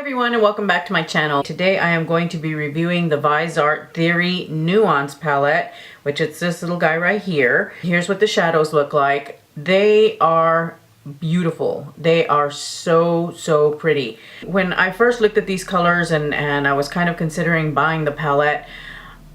everyone and welcome back to my channel. Today I am going to be reviewing the Viseart Theory Nuance palette, which is this little guy right here. Here's what the shadows look like. They are beautiful. They are so pretty. When I first looked at these colors and I was kind of considering buying the palette,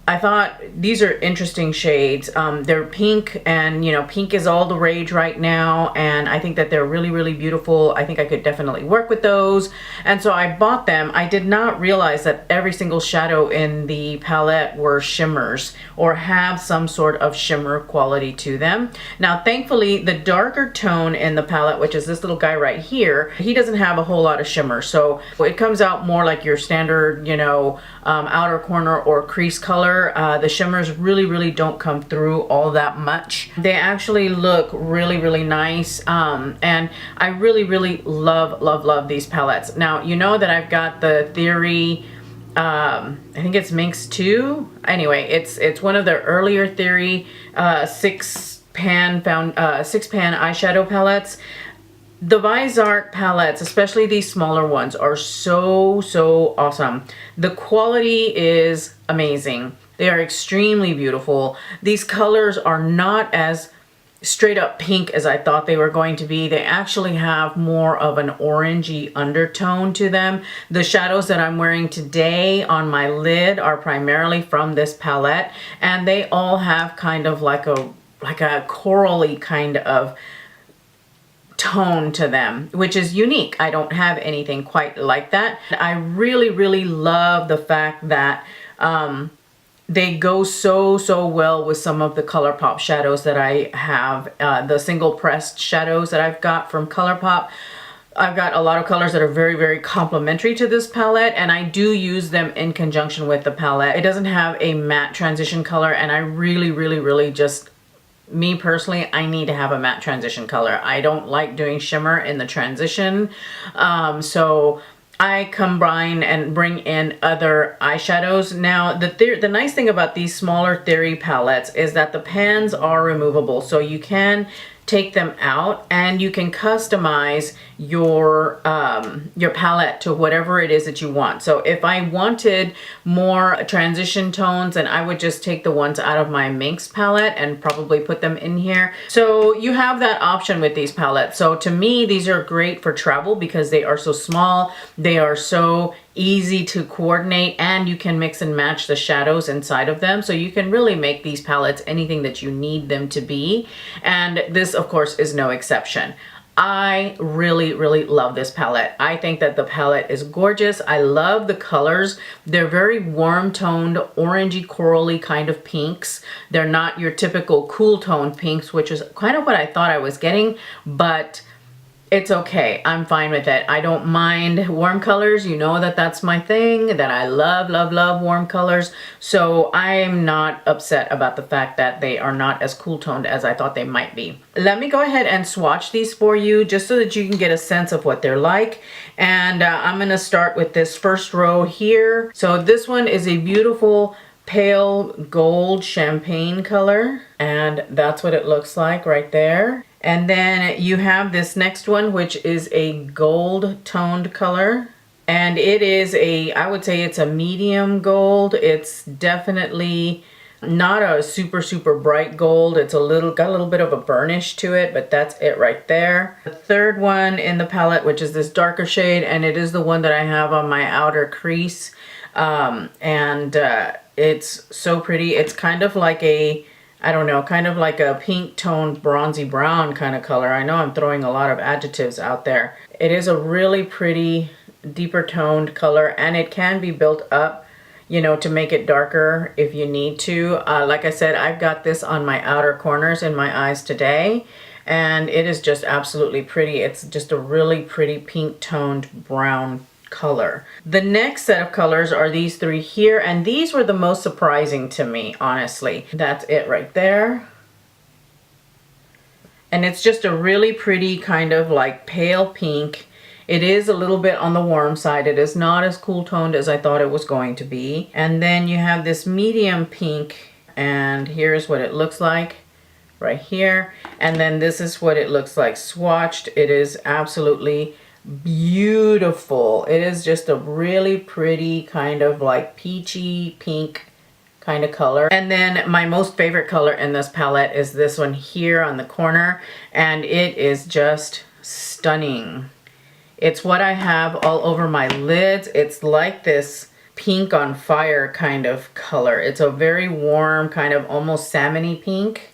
I thought these are interesting shades. They're pink, and you know, pink is all the rage right now, and I think that they're really beautiful. I think I could definitely work with those, and so I bought them. I did not realize that every single shadow in the palette were shimmers or have some sort of shimmer quality to them. Now thankfully the darker tone in the palette, which is this little guy right here, he doesn't have a whole lot of shimmer, so it comes out more like your standard, you know, outer corner or crease color. The shimmers really don't come through all that much. They actually look really nice, and I really love these palettes. Now you know that I've got the Theory, I think it's Minx 2. Anyway, it's one of the earlier Theory six pan eyeshadow palettes. The Viseart palettes, especially these smaller ones, are so awesome. The quality is amazing. They are extremely beautiful. These colors are not as straight up pink as I thought they were going to be. They actually have more of an orangey undertone to them. The shadows that I'm wearing today on my lid are primarily from this palette, and they all have kind of like a corally kind of tone to them, which is unique. I don't have anything quite like that. I really love the fact that they go so well with some of the ColourPop shadows that I have, the single pressed shadows that I've got from ColourPop. I've got a lot of colors that are very complementary to this palette, and I do use them in conjunction with the palette. It doesn't have a matte transition color, and I really just, me personally, I need to have a matte transition color. I don't like doing shimmer in the transition, so I combine and bring in other eyeshadows. Now the nice thing about these smaller Theory palettes is that the pans are removable, so you can take them out and you can customize your palette to whatever it is that you want. So if I wanted more transition tones, then I would just take the ones out of my Minx palette and probably put them in here. So you have that option with these palettes. So to me, these are great for travel because they are so small, they are so easy to coordinate, and you can mix and match the shadows inside of them. So you can really make these palettes anything that you need them to be. And this, of course, is no exception. I really love this palette. I think that the palette is gorgeous. I love the colors. They're very warm toned, orangey, corally kind of pinks. They're not your typical cool toned pinks, which is kind of what I thought I was getting, but it's okay. I'm fine with it. I don't mind warm colors. You know that that's my thing, that I love warm colors. So I'm not upset about the fact that they are not as cool toned as I thought they might be. Let me go ahead and swatch these for you just so that you can get a sense of what they're like. And I'm going to start with this first row here. So this one is a beautiful pale gold champagne color, and that's what it looks like right there. And then you have this next one, which is a gold toned color, and it is I would say it's a medium gold. It's definitely not a super bright gold. It's got a little bit of a burnish to it, but that's it right there. The third one in the palette, which is this darker shade, and it is the one that I have on my outer crease, it's so pretty. It's kind of like I don't know, kind of like a pink toned bronzy brown kind of color. I know I'm throwing a lot of adjectives out there. It is a really pretty deeper toned color, and it can be built up, you know, to make it darker if you need to. Like I said, I've got this on my outer corners in my eyes today, and it is just absolutely pretty. It's just a really pretty pink toned brown color. The next set of colors are these three here, and these were the most surprising to me, honestly. That's it right there. And it's just a really pretty kind of like pale pink. It is a little bit on the warm side. It is not as cool toned as I thought it was going to be. And then you have this medium pink, and here's what it looks like right here. And then this is what it looks like swatched. It is absolutely beautiful. It is just a really pretty kind of like peachy pink kind of color. And then my most favorite color in this palette is this one here on the corner, and it is just stunning. It's what I have all over my lids. It's like this pink on fire kind of color. It's a very warm kind of almost salmony pink.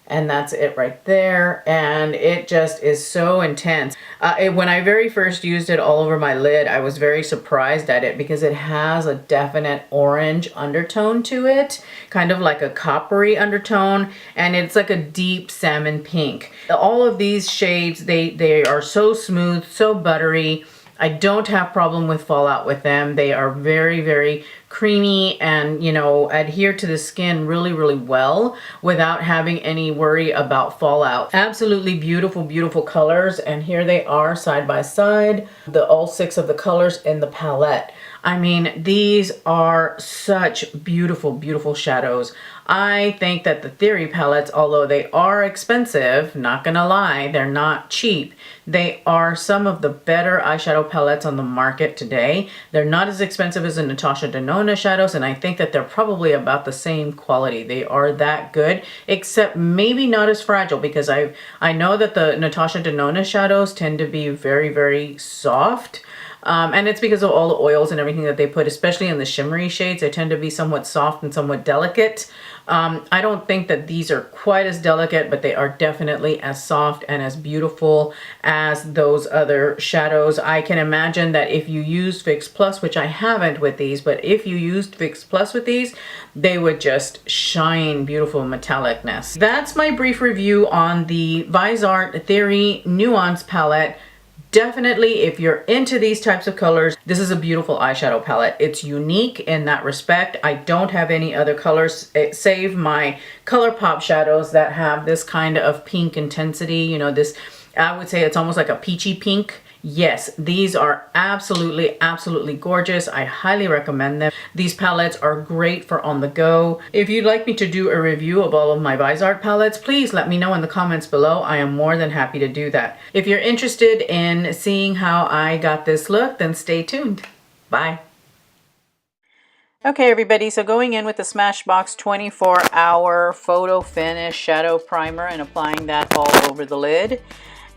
And that's it right there. And it just is so intense. When I very first used it all over my lid, I was very surprised at it because it has a definite orange undertone to it, kind of like a coppery undertone, and it's like a deep salmon pink. All of these shades, they are so smooth, so buttery. I don't have problem with fallout with them. They are very, very creamy and, you know, adhere to the skin really, really well without having any worry about fallout. Absolutely beautiful, beautiful colors. And here they are side by side, all 6 of the colors in the palette. I mean, these are such beautiful, beautiful shadows. I think that the Theory palettes, although they are expensive, not gonna lie, they're not cheap. They are some of the better eyeshadow palettes on the market today. They're not as expensive as the Natasha Denona shadows, and I think that they're probably about the same quality. They are that good, except maybe not as fragile, because I know that the Natasha Denona shadows tend to be very, very soft. And it's because of all the oils and everything that they put, especially in the shimmery shades. They tend to be somewhat soft and somewhat delicate. I don't think that these are quite as delicate, but they are definitely as soft and as beautiful as those other shadows. I can imagine that if you use Fix Plus, which I haven't with these, but if you used Fix Plus with these, they would just shine beautiful metallicness. That's my brief review on the Viseart Theory Nuance palette. Definitely, if you're into these types of colors, this is a beautiful eyeshadow palette. It's unique in that respect. I don't have any other colors save my ColourPop shadows that have this kind of pink intensity. You know, this, I would say it's almost like a peachy pink. Yes, these are absolutely, absolutely gorgeous. I highly recommend them. These palettes are great for on the go. If you'd like me to do a review of all of my Viseart palettes, please let me know in the comments below. I am more than happy to do that. If you're interested in seeing how I got this look, then stay tuned. Bye. Okay, everybody, so going in with the Smashbox 24-hour Photo Finish Shadow Primer and applying that all over the lid.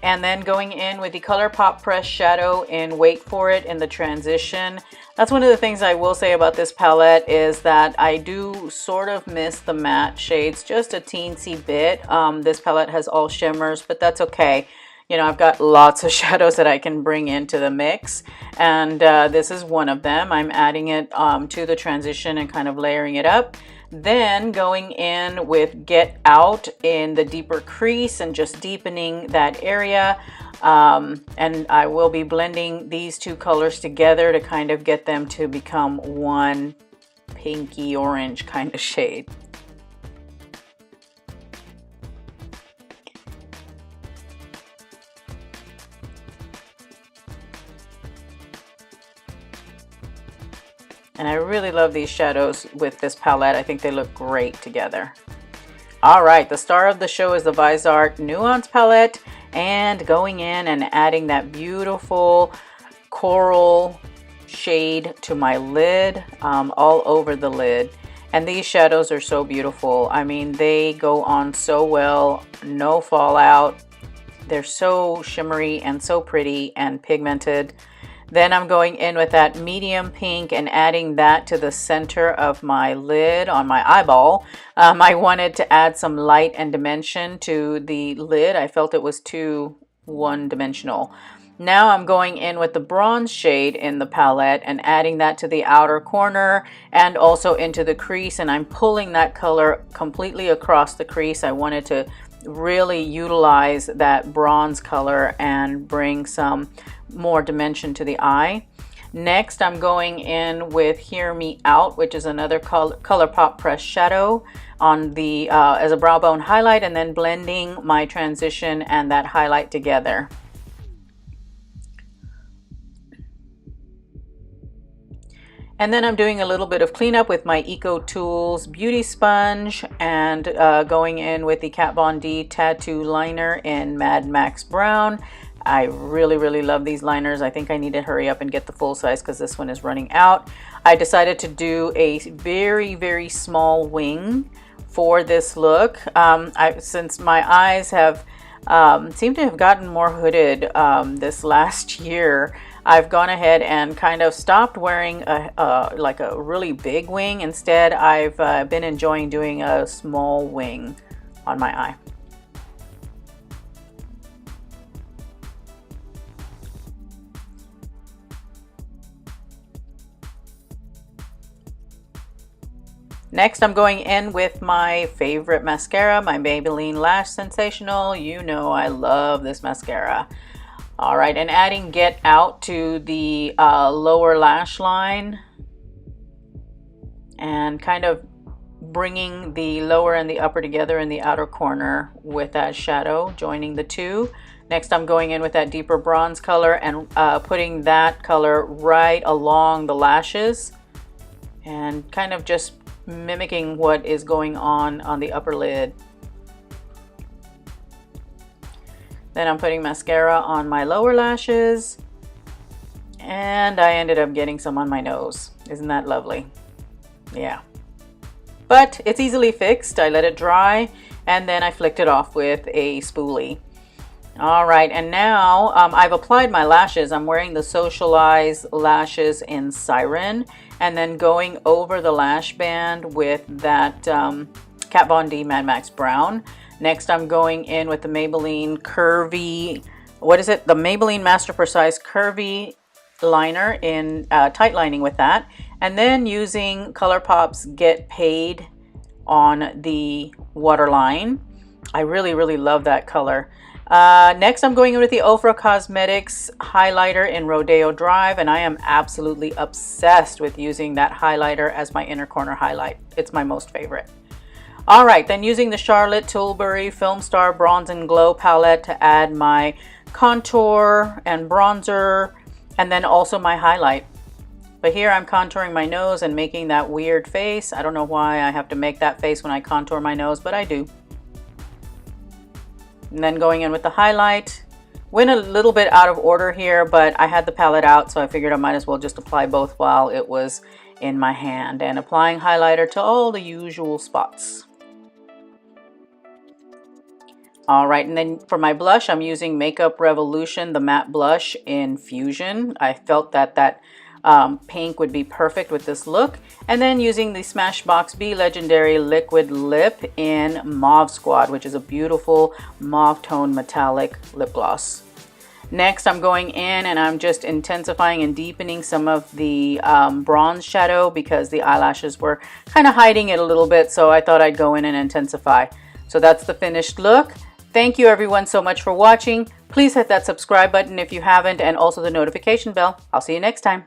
And then going in with the ColourPop Press Shadow in Wait For It in the transition. That's one of the things I will say about this palette is that I do sort of miss the matte shades just a teensy bit. This palette has all shimmers, but that's okay. You know, I've got lots of shadows that I can bring into the mix, and this is one of them. I'm adding it to the transition and kind of layering it up. Then going in with Get Out in the deeper crease and just deepening that area. And I will be blending these 2 colors together to kind of get them to become one pinky orange kind of shade. And I really love these shadows with this palette. I think they look great together. All right, the star of the show is the Viseart Nuance palette, and going in and adding that beautiful coral shade to my lid, all over the lid. And these shadows are so beautiful. I mean, they go on so well, no fallout. They're so shimmery and so pretty and pigmented. Then I'm going in with that medium pink and adding that to the center of my lid on my eyeball. I wanted to add some light and dimension to the lid. I felt it was too one-dimensional. Now I'm going in with the bronze shade in the palette and adding that to the outer corner and also into the crease, and I'm pulling that color completely across the crease. I wanted to really utilize that bronze color and bring some more dimension to the eye. Next, I'm going in with Hear Me Out, which is another ColourPop Press Shadow on the as a brow bone highlight, and then blending my transition and that highlight together. And then I'm doing a little bit of cleanup with my Eco Tools Beauty Sponge and going in with the Kat Von D Tattoo Liner in Mad Max Brown. I really, really love these liners. I think I need to hurry up and get the full size because this one is running out. I decided to do a very, very small wing for this look. Since my eyes have seem to have gotten more hooded this last year, I've gone ahead and kind of stopped wearing like a really big wing. Instead, I've been enjoying doing a small wing on my eye. Next, I'm going in with my favorite mascara, my Maybelline Lash Sensational. You know I love this mascara. All right, and adding Get Out to the lower lash line and kind of bringing the lower and the upper together in the outer corner with that shadow, joining the two. Next, I'm going in with that deeper bronze color and putting that color right along the lashes and kind of just mimicking what is going on the upper lid. Then I'm putting mascara on my lower lashes, and I ended up getting some on my nose. Isn't that lovely? Yeah. But it's easily fixed. I let it dry, and then I flicked it off with a spoolie. All right, and now I've applied my lashes. I'm wearing the Socialeyes lashes in Siren, and then going over the lash band with that Kat Von D Mad Max Brown. Next, I'm going in with the Maybelline Curvy, what is it? The Maybelline Master Precise Curvy liner in tight lining with that. And then using ColourPop's Get Paid on the waterline. I really, really love that color. Next, I'm going in with the Ofra Cosmetics highlighter in Rodeo Drive, and I am absolutely obsessed with using that highlighter as my inner corner highlight. It's my most favorite. All right, then using the Charlotte Tilbury Film Star Bronze and Glow palette to add my contour and bronzer, and then also my highlight. But here I'm contouring my nose and making that weird face. I don't know why I have to make that face when I contour my nose, but I do. And then going in with the highlight. Went a little bit out of order here, but I had the palette out, so I figured I might as well just apply both while it was in my hand. And applying highlighter to all the usual spots. All right, and then for my blush, I'm using Makeup Revolution, the matte blush in Fusion. I felt that pink would be perfect with this look. And then using the Smashbox Be Legendary Liquid Lip in Mauve Squad, which is a beautiful mauve tone metallic lip gloss. Next, I'm going in and I'm just intensifying and deepening some of the bronze shadow because the eyelashes were kind of hiding it a little bit, so I thought I'd go in and intensify. So that's the finished look. Thank you everyone so much for watching. Please hit that subscribe button if you haven't, and also the notification bell. I'll see you next time.